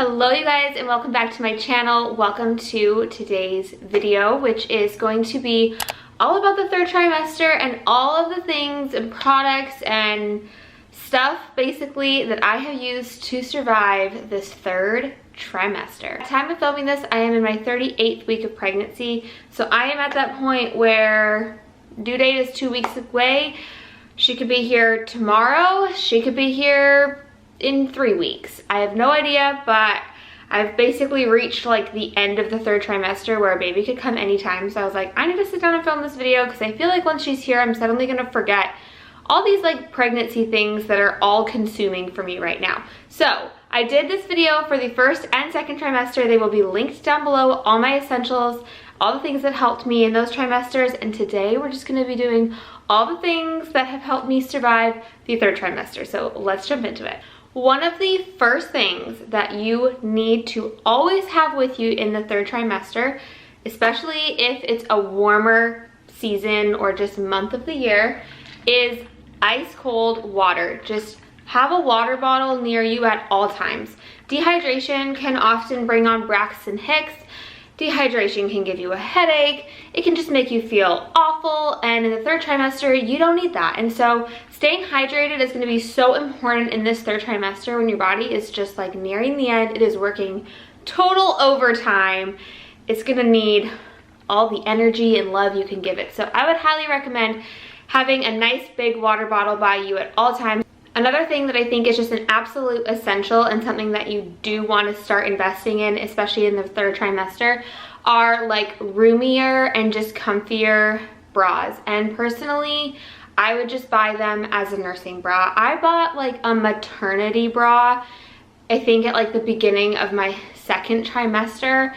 Hello you guys, and welcome back to my channel. Welcome to today's video, which is going to be all about the third trimester and all of the things and products and stuff basically that I have used to survive this third trimester. At the time of filming this, I am in my 38th week of pregnancy, so I am at that point where due date is 2 weeks away. She could be here tomorrow, she could be here in 3 weeks. I have no idea, but I've basically reached like the end of the third trimester where a baby could come anytime. So I was like, I need to sit down and film this video because I feel like once she's here, I'm suddenly gonna forget all these like pregnancy things that are all consuming for me right now. So I did this video for the first and second trimester. They will be linked down below, all my essentials, all the things that helped me in those trimesters. And today we're just gonna be doing all the things that have helped me survive the third trimester. So let's jump into it. One of the first things that you need to always have with you in the third trimester, especially if it's a warmer season or just month of the year, is ice cold water. Just have a water bottle near you at all times. Dehydration can often bring on Braxton Hicks. Dehydration can give you a headache. It can just make you feel awful, and in the third trimester, you don't need that. And so staying hydrated is going to be so important in this third trimester when your body is just like nearing the end. It is working total overtime. It's going to need all the energy and love you can give it. So I would highly recommend having a nice big water bottle by you at all times. Another thing that I think is just an absolute essential and something that you do want to start investing in, especially in the third trimester, are like roomier and just comfier bras. And personally, I would just buy them as a nursing bra. I bought like a maternity bra, I think at like the beginning of my second trimester.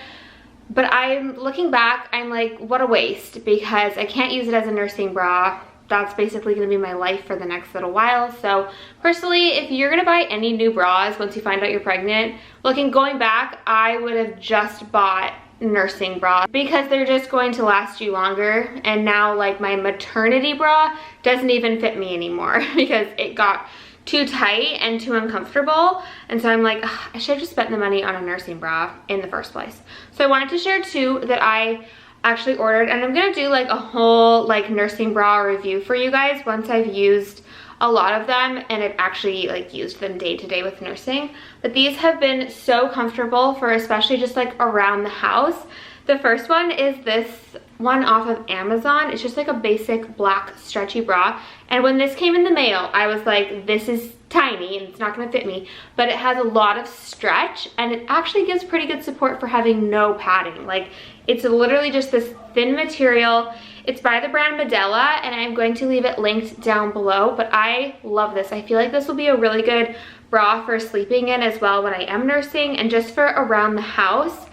But I'm looking back, I'm like, what a waste, because I can't use it as a nursing bra. That's basically going to be my life for the next little while. So personally, if you're going to buy any new bras once you find out you're pregnant, going back, I would have just bought nursing bra because they're just going to last you longer. And now like my maternity bra doesn't even fit me anymore because it got too tight and too uncomfortable. And so I'm like, I should have just spent the money on a nursing bra in the first place. So I wanted to share two that I actually ordered, and I'm gonna do like a whole like nursing bra review for you guys once I've used a lot of them and I've actually like used them day to day with nursing. But these have been so comfortable for especially just like around the house. The first one is this one off of Amazon. It's just like a basic black stretchy bra, and when this came in the mail I was like, this is tiny and it's not going to fit me, but it has a lot of stretch and it actually gives pretty good support for having no padding. Like, it's literally just this thin material. It's by the brand Medela, and I'm going to leave it linked down below, but I love this. I feel like this will be a really good bra for sleeping in as well when I am nursing, and just for around the house.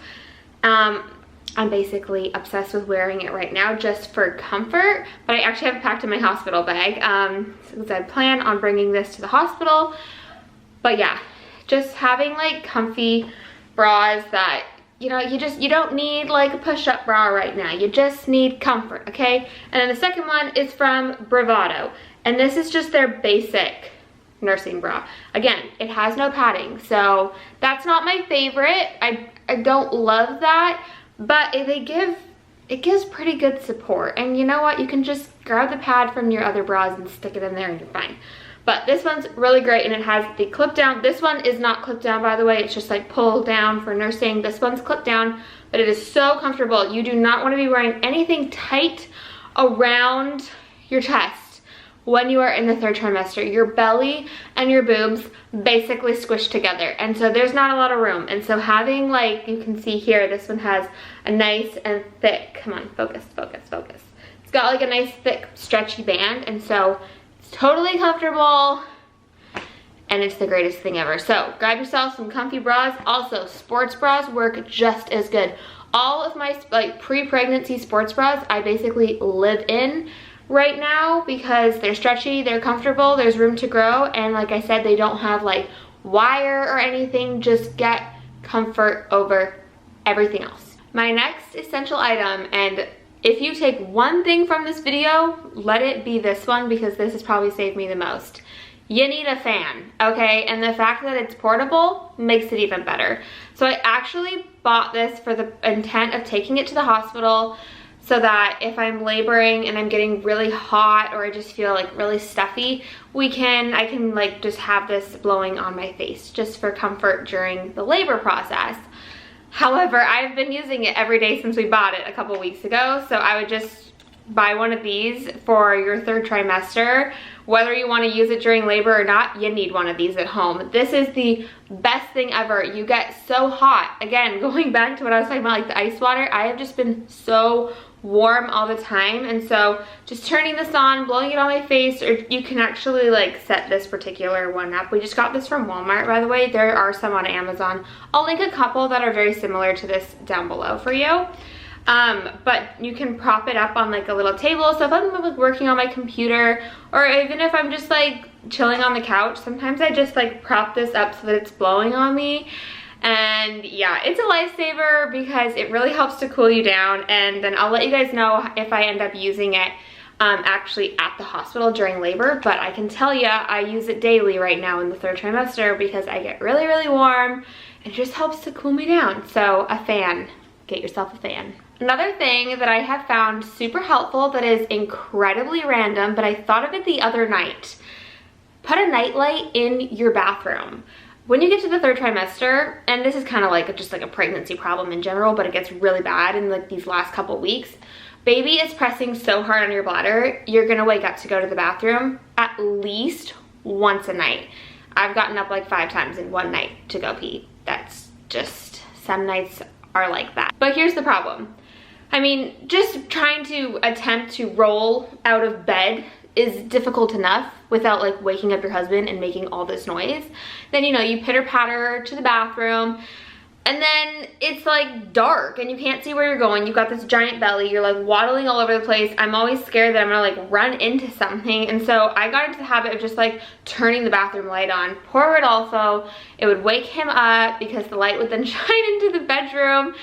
I'm basically obsessed with wearing it right now just for comfort, but I actually have it packed in my hospital bag since I plan on bringing this to the hospital. But yeah, just having like comfy bras that, you know, you don't need like a push-up bra right now. You just need comfort, okay? And then the second one is from Bravado, and this is just their basic nursing bra. Again, it has no padding, so that's not my favorite. I don't love that. But it gives pretty good support. And you know what? You can just grab the pad from your other bras and stick it in there and you're fine. But this one's really great, and it has the clip down. This one is not clip down, by the way. It's just like pull down for nursing. This one's clip down, but it is so comfortable. You do not want to be wearing anything tight around your chest when you are in the third trimester. Your belly and your boobs basically squished together, and so there's not a lot of room. And so having, like you can see here, this one has a nice and thick, come on, focus, focus, focus. It's got like a nice thick stretchy band, and so it's totally comfortable and it's the greatest thing ever. So grab yourself some comfy bras. Also, sports bras work just as good. All of my like pre-pregnancy sports bras I basically live in right now because they're stretchy, they're comfortable, there's room to grow, and like I said, they don't have like wire or anything. Just get comfort over everything else. My next essential item, and if you take one thing from this video, let it be this one, because this has probably saved me the most, you need a fan, okay? And the fact that it's portable makes it even better. So I actually bought this for the intent of taking it to the hospital so that if I'm laboring and I'm getting really hot or I just feel like really stuffy, I can like just have this blowing on my face just for comfort during the labor process. However, I've been using it every day since we bought it a couple weeks ago, so I would just buy one of these for your third trimester. Whether you want to use it during labor or not, you need one of these at home. This is the best thing ever. You get so hot. Again, going back to what I was talking about, like the ice water, I have just been so warm all the time, and so just turning this on, blowing it on my face, or you can actually like set this particular one up. We just got this from Walmart, by the way. There are some on Amazon. I'll link a couple that are very similar to this down below for you. But you can prop it up on like a little table. So if I'm like working on my computer, or even if I'm just like chilling on the couch, sometimes I just like prop this up so that it's blowing on me. And yeah, it's a lifesaver because it really helps to cool you down. And then I'll let you guys know if I end up using it actually at the hospital during labor. But I can tell you, I use it daily right now in the third trimester because I get really, really warm. It just helps to cool me down. So a fan, get yourself a fan. Another thing that I have found super helpful that is incredibly random, but I thought of it the other night. Put a nightlight in your bathroom. When you get to the third trimester, and this is kind of like just like a pregnancy problem in general, but it gets really bad in like these last couple weeks, baby is pressing so hard on your bladder, you're gonna wake up to go to the bathroom at least once a night. I've gotten up like 5 times in one night to go pee. That's just, some nights are like that. But here's the problem. I mean, just trying to attempt to roll out of bed is difficult enough without like waking up your husband and making all this noise. Then, you know, you pitter patter to the bathroom, and then it's like dark and you can't see where you're going. You've got this giant belly, you're like waddling all over the place. I'm always scared that I'm gonna like run into something. And so I got into the habit of just like turning the bathroom light on. Poor Rodolfo, it would wake him up because the light would then shine into the bedroom.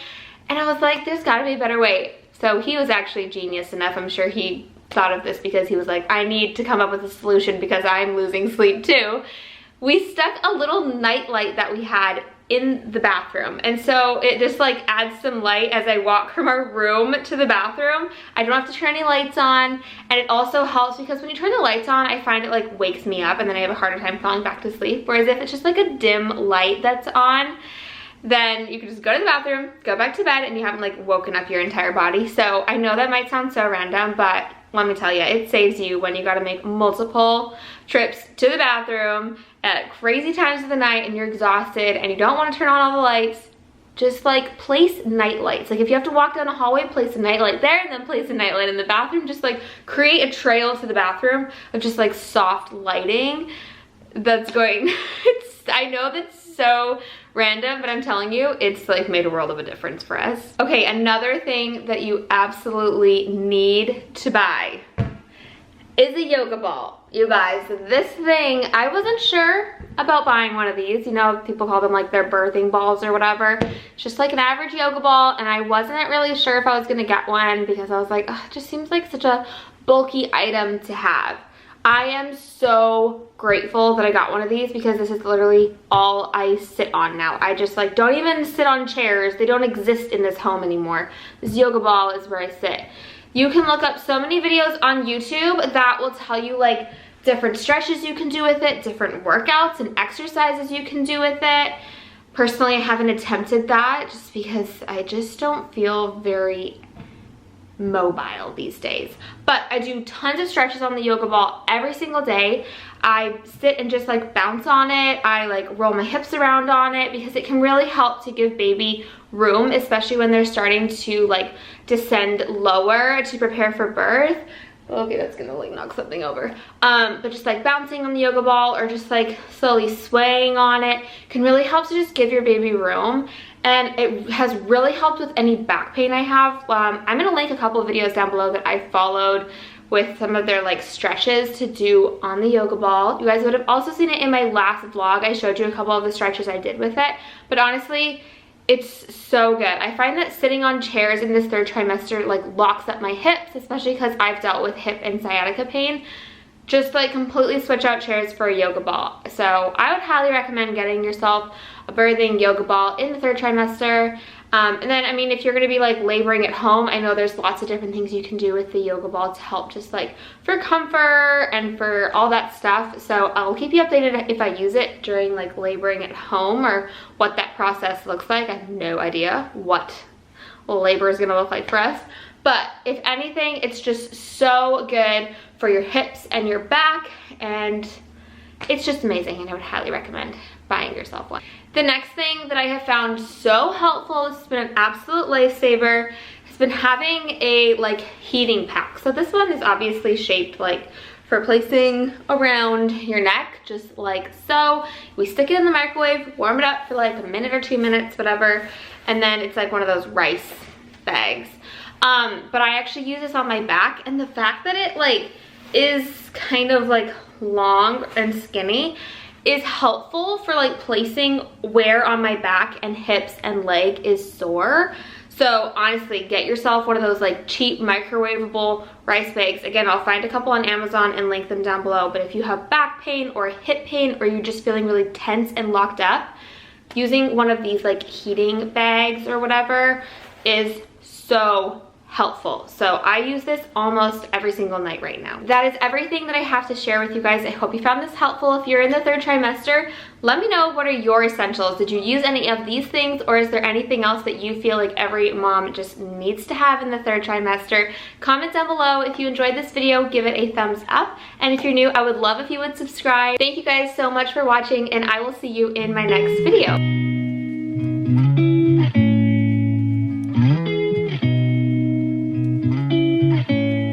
And I was like, there's gotta be a better way. So he was actually genius enough. I'm sure he thought of this because he was like, I need to come up with a solution because I'm losing sleep too. We stuck a little nightlight that we had in the bathroom, and so it just like adds some light as I walk from our room to the bathroom. I don't have to turn any lights on, and it also helps because when you turn the lights on, I find it like wakes me up and then I have a harder time falling back to sleep. Whereas if it's just like a dim light that's on, then you can just go to the bathroom, go back to bed, and you haven't like woken up your entire body. So I know that might sound so random, but let me tell you, it saves you when you gotta make multiple trips to the bathroom at crazy times of the night and you're exhausted and you don't want to turn on all the lights. Just like place night lights. Like if you have to walk down a hallway, place a night light there, and then place a night light in the bathroom. Just like create a trail to the bathroom of just like soft lighting that's going, I know that's so random, but I'm telling you, it's like made a world of a difference for us. Okay, another thing that you absolutely need to buy is a yoga ball. You guys, this thing, I wasn't sure about buying one of these. You know, people call them like their birthing balls or whatever. It's just like an average yoga ball, and I wasn't really sure if I was gonna get one because I was like, oh, it just seems like such a bulky item to have. I am so grateful that I got one of these because this is literally all I sit on now. I just like don't even sit on chairs. They don't exist in this home anymore. This yoga ball is where I sit. You can look up so many videos on YouTube that will tell you like different stretches you can do with it, different workouts and exercises you can do with it. Personally, I haven't attempted that just because I just don't feel very mobile these days. But I do tons of stretches on the yoga ball every single day. I sit and just like bounce on it. I like roll my hips around on it because it can really help to give baby room, especially when they're starting to like descend lower to prepare for birth. Okay, that's gonna like knock something over. But just like bouncing on the yoga ball or just like slowly swaying on it can really help to just give your baby room. And it has really helped with any back pain I have. I'm gonna link a couple of videos down below that I followed with some of their like stretches to do on the yoga ball. You guys would have also seen it in my last vlog. I showed you a couple of the stretches I did with it. But honestly, it's so good. I find that sitting on chairs in this third trimester like locks up my hips, especially because I've dealt with hip and sciatica pain. just like completely switch out chairs for a yoga ball. So I would highly recommend getting yourself a birthing yoga ball in the 3rd trimester. And then, I mean, if you're gonna be like laboring at home, I know there's lots of different things you can do with the yoga ball to help just like for comfort and for all that stuff. So I'll keep you updated if I use it during like laboring at home or what that process looks like. I have no idea what labor is gonna look like for us. But if anything, it's just so good for your hips and your back, and it's just amazing, and I would highly recommend buying yourself one. The next thing that I have found so helpful, this has been an absolute lifesaver, has been having a like heating pack. So this one is obviously shaped like for placing around your neck, just like so. We stick it in the microwave, warm it up for like a minute or 2 minutes, whatever, and then it's like one of those rice bags. But I actually use this on my back, and the fact that it like is kind of like long and skinny is helpful for like placing where on my back and hips and leg is sore. So honestly, get yourself one of those like cheap microwavable rice bags. Again, I'll find a couple on Amazon and link them down below. But if you have back pain or hip pain, or you're just feeling really tense and locked up, using one of these like heating bags or whatever is so helpful. So I use this almost every single night right now. That is everything that I have to share with you guys. I hope you found this helpful. If you're in the 3rd trimester, let me know, what are your essentials? Did you use any of these things, or is there anything else that you feel like every mom just needs to have in the 3rd trimester? Comment down below. If you enjoyed this video, give it a thumbs up. And if you're new, I would love if you would subscribe. Thank you guys so much for watching, and I will see you in my next video.